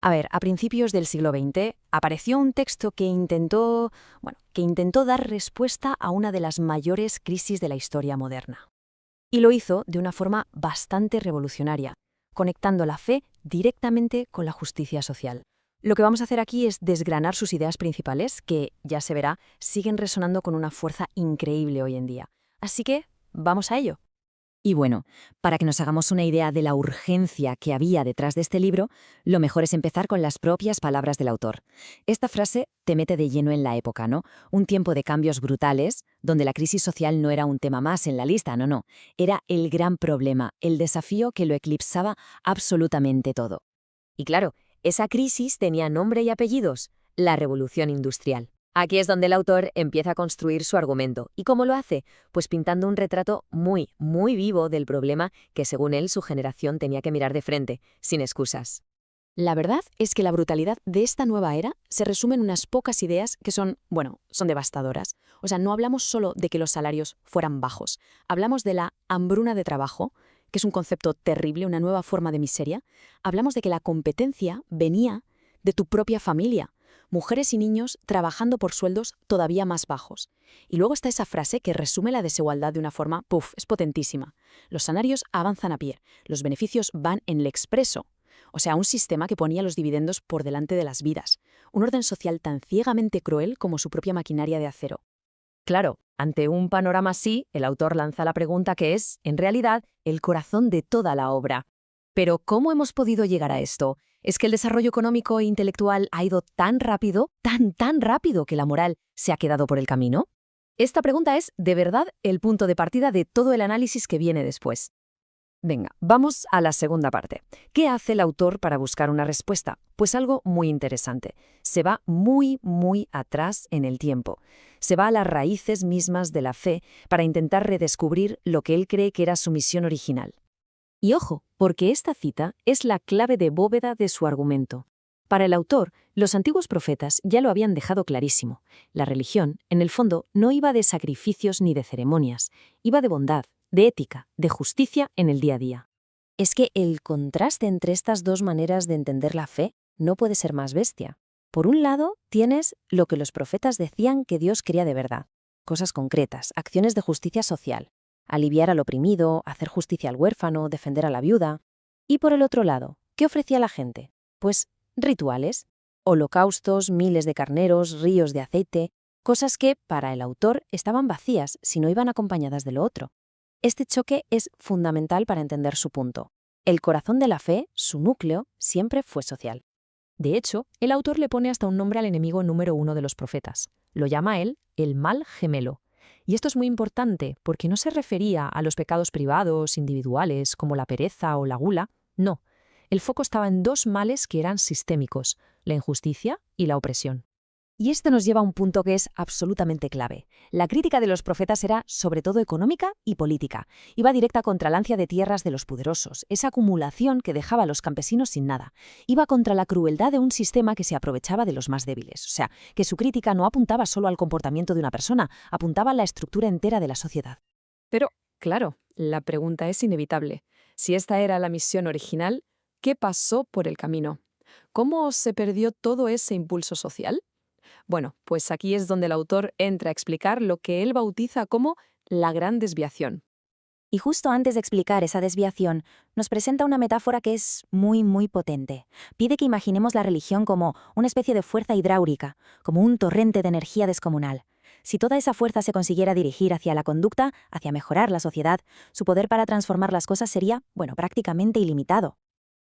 A ver, a principios del siglo XX apareció un texto que intentó dar respuesta a una de las mayores crisis de la historia moderna. Y lo hizo de una forma bastante revolucionaria, conectando la fe directamente con la justicia social. Lo que vamos a hacer aquí es desgranar sus ideas principales, que, ya se verá, siguen resonando con una fuerza increíble hoy en día. Así que, vamos a ello. Y bueno, para que nos hagamos una idea de la urgencia que había detrás de este libro, lo mejor es empezar con las propias palabras del autor. Esta frase te mete de lleno en la época, ¿no? Un tiempo de cambios brutales, donde la crisis social no era un tema más en la lista, no. Era el gran problema, el desafío que lo eclipsaba absolutamente todo. Y claro, esa crisis tenía nombre y apellidos: la Revolución Industrial. Aquí es donde el autor empieza a construir su argumento. ¿Y cómo lo hace? Pues pintando un retrato muy, muy vivo del problema que, según él, su generación tenía que mirar de frente, sin excusas. La verdad es que la brutalidad de esta nueva era se resume en unas pocas ideas que son devastadoras. O sea, no hablamos solo de que los salarios fueran bajos, hablamos de la hambruna de trabajo, que es un concepto terrible, una nueva forma de miseria. Hablamos de que la competencia venía de tu propia familia, mujeres y niños trabajando por sueldos todavía más bajos. Y luego está esa frase que resume la desigualdad de una forma, es potentísima. Los salarios avanzan a pie, los beneficios van en el expreso. O sea, un sistema que ponía los dividendos por delante de las vidas. Un orden social tan ciegamente cruel como su propia maquinaria de acero. Claro, ante un panorama así, el autor lanza la pregunta que es, en realidad, el corazón de toda la obra. Pero, ¿cómo hemos podido llegar a esto? ¿Es que el desarrollo económico e intelectual ha ido tan rápido, tan rápido, que la moral se ha quedado por el camino? Esta pregunta es, de verdad, el punto de partida de todo el análisis que viene después. Venga, vamos a la segunda parte. ¿Qué hace el autor para buscar una respuesta? Pues algo muy interesante. Se va muy, muy atrás en el tiempo. Se va a las raíces mismas de la fe para intentar redescubrir lo que él cree que era su misión original. Y ojo, porque esta cita es la clave de bóveda de su argumento. Para el autor, los antiguos profetas ya lo habían dejado clarísimo. La religión, en el fondo, no iba de sacrificios ni de ceremonias, iba de bondad, de ética, de justicia en el día a día. Es que el contraste entre estas dos maneras de entender la fe no puede ser más bestia. Por un lado, tienes lo que los profetas decían que Dios quería de verdad: cosas concretas, acciones de justicia social, aliviar al oprimido, hacer justicia al huérfano, defender a la viuda. Y por el otro lado, ¿qué ofrecía la gente? Pues rituales, holocaustos, miles de carneros, ríos de aceite, cosas que, para el autor, estaban vacías si no iban acompañadas de lo otro. Este choque es fundamental para entender su punto. El corazón de la fe, su núcleo, siempre fue social. De hecho, el autor le pone hasta un nombre al enemigo número uno de los profetas. Lo llama él el mal gemelo. Y esto es muy importante porque no se refería a los pecados privados, individuales, como la pereza o la gula. No, el foco estaba en dos males que eran sistémicos: la injusticia y la opresión. Y esto nos lleva a un punto que es absolutamente clave. La crítica de los profetas era sobre todo económica y política. Iba directa contra la ansia de tierras de los poderosos, esa acumulación que dejaba a los campesinos sin nada. Iba contra la crueldad de un sistema que se aprovechaba de los más débiles. O sea, que su crítica no apuntaba solo al comportamiento de una persona, apuntaba a la estructura entera de la sociedad. Pero, claro, la pregunta es inevitable. Si esta era la misión original, ¿qué pasó por el camino? ¿Cómo se perdió todo ese impulso social? Bueno, pues aquí es donde el autor entra a explicar lo que él bautiza como la gran desviación. Y justo antes de explicar esa desviación, nos presenta una metáfora que es muy, muy potente. Pide que imaginemos la religión como una especie de fuerza hidráulica, como un torrente de energía descomunal. Si toda esa fuerza se consiguiera dirigir hacia la conducta, hacia mejorar la sociedad, su poder para transformar las cosas sería, prácticamente ilimitado.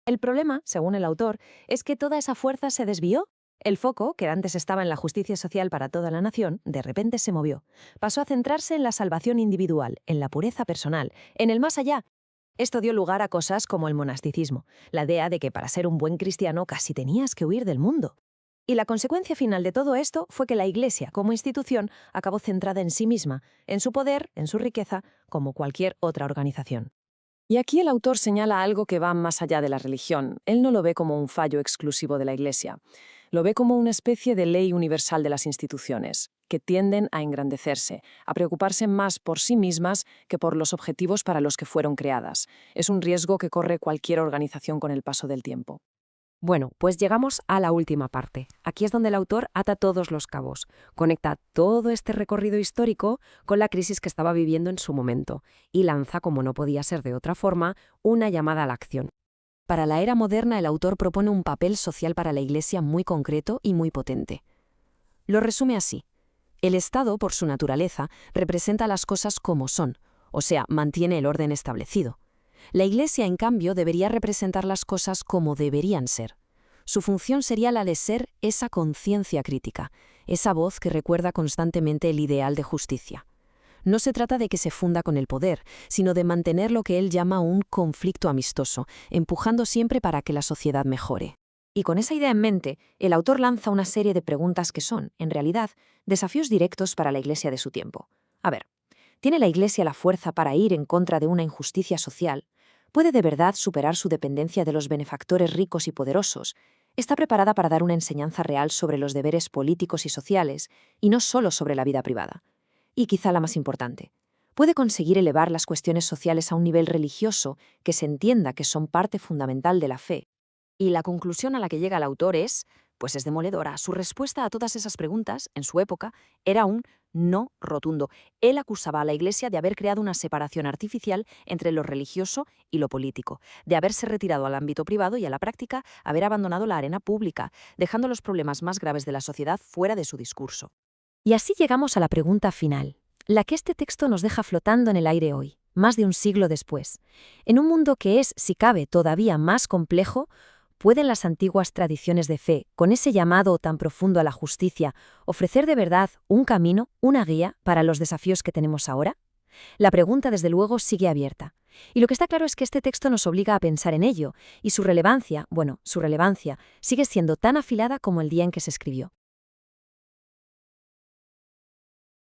El problema, según el autor, es que toda esa fuerza se desvió. El foco, que antes estaba en la justicia social para toda la nación, de repente se movió. Pasó a centrarse en la salvación individual, en la pureza personal, en el más allá. Esto dio lugar a cosas como el monasticismo, la idea de que para ser un buen cristiano casi tenías que huir del mundo. Y la consecuencia final de todo esto fue que la Iglesia, como institución, acabó centrada en sí misma, en su poder, en su riqueza, como cualquier otra organización. Y aquí el autor señala algo que va más allá de la religión. Él no lo ve como un fallo exclusivo de la Iglesia. Lo ve como una especie de ley universal de las instituciones, que tienden a engrandecerse, a preocuparse más por sí mismas que por los objetivos para los que fueron creadas. Es un riesgo que corre cualquier organización con el paso del tiempo. Bueno, pues llegamos a la última parte. Aquí es donde el autor ata todos los cabos, conecta todo este recorrido histórico con la crisis que estaba viviendo en su momento y lanza, como no podía ser de otra forma, una llamada a la acción. Para la era moderna, el autor propone un papel social para la Iglesia muy concreto y muy potente. Lo resume así. El Estado, por su naturaleza, representa las cosas como son, o sea, mantiene el orden establecido. La Iglesia, en cambio, debería representar las cosas como deberían ser. Su función sería la de ser esa conciencia crítica, esa voz que recuerda constantemente el ideal de justicia. No se trata de que se funda con el poder, sino de mantener lo que él llama un conflicto amistoso, empujando siempre para que la sociedad mejore. Y con esa idea en mente, el autor lanza una serie de preguntas que son, en realidad, desafíos directos para la Iglesia de su tiempo. A ver, ¿tiene la Iglesia la fuerza para ir en contra de una injusticia social? ¿Puede de verdad superar su dependencia de los benefactores ricos y poderosos? ¿Está preparada para dar una enseñanza real sobre los deberes políticos y sociales, y no solo sobre la vida privada? Y quizá la más importante, ¿puede conseguir elevar las cuestiones sociales a un nivel religioso que se entienda que son parte fundamental de la fe? Y la conclusión a la que llega el autor pues es demoledora. Su respuesta a todas esas preguntas, en su época, era un no rotundo. Él acusaba a la Iglesia de haber creado una separación artificial entre lo religioso y lo político, de haberse retirado al ámbito privado y a la práctica haber abandonado la arena pública, dejando los problemas más graves de la sociedad fuera de su discurso. Y así llegamos a la pregunta final, la que este texto nos deja flotando en el aire hoy, más de un siglo después. En un mundo que es, si cabe, todavía más complejo, ¿pueden las antiguas tradiciones de fe, con ese llamado tan profundo a la justicia, ofrecer de verdad un camino, una guía para los desafíos que tenemos ahora? La pregunta, desde luego, sigue abierta. Y lo que está claro es que este texto nos obliga a pensar en ello, y su relevancia sigue siendo tan afilada como el día en que se escribió.